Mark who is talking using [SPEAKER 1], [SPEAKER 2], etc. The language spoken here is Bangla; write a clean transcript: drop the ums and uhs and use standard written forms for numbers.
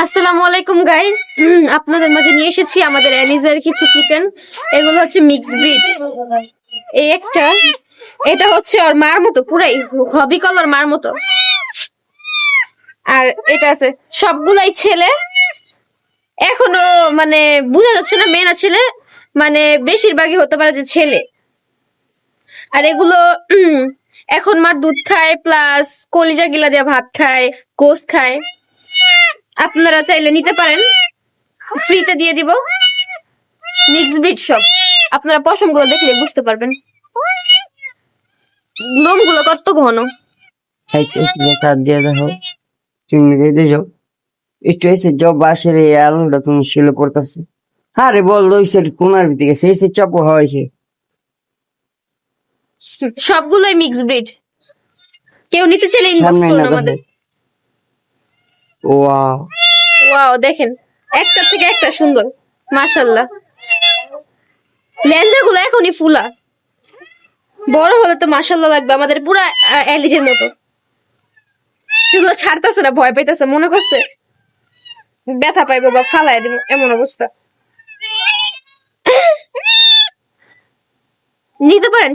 [SPEAKER 1] আসসালামু আলাইকুম গাইস, আপনাদের মাঝে নিয়ে এসেছি আমাদের এলিজের কিছু কিটেন। এগুলো হচ্ছে মিক্স ব্রিড। এই একটা, এটা হচ্ছে ওর মার মতো, পুরাই হবি কলার মার মতো। আর এটা আছে, সবগুলাই ছেলে। এখনো মানে বোঝা যাচ্ছে না মেয়ে না ছেলে, মানে বেশিরভাগই হতে পারে যে ছেলে। আর এগুলো এখন মার দুধ খায়, প্লাস কলিজা গিলা দিয়ে ভাত খায়, গোস খায়। আপনারা চাইলে নিতে পারেন, ফ্রিতে দিয়ে দিব। মিক্স ব্রিড সব, আপনারা পশম গুলো দেখলে বুঝতে পারবেন লোম গুলো কত ঘন।
[SPEAKER 2] হাত দিয়ে দেখো, চিংড়ি দিয়ে দিও একটু এসে জব বাসের এই আলুটা তুমি শিলে পড়তেছে। আরে বল লইছে কোনার দিকে সেই সে চাপু হয়েছে।
[SPEAKER 1] সবগুলোই মিক্স ব্রিড, কেউ নিতে চাইলে ইনবক্স
[SPEAKER 2] সামনে
[SPEAKER 1] করুন
[SPEAKER 2] না
[SPEAKER 1] আমাদের।
[SPEAKER 2] ওয়াও,
[SPEAKER 1] ওয়াও, দেখেন একটা থেকে একটা সুন্দর, মাশাআল্লাহ। লেঞ্জা গুলো এখনই ফুলা, বড় হলে তো মাশাআল্লাহ লাগবে আমাদের, পুরা এলিজের মতো। এগুলো ছাড়তেছে না, ভয় পাইতেছে, মনে করছে ব্যথা পাইবো বা ফালাই দিব, এমন অবস্থা। নিতে পারেন।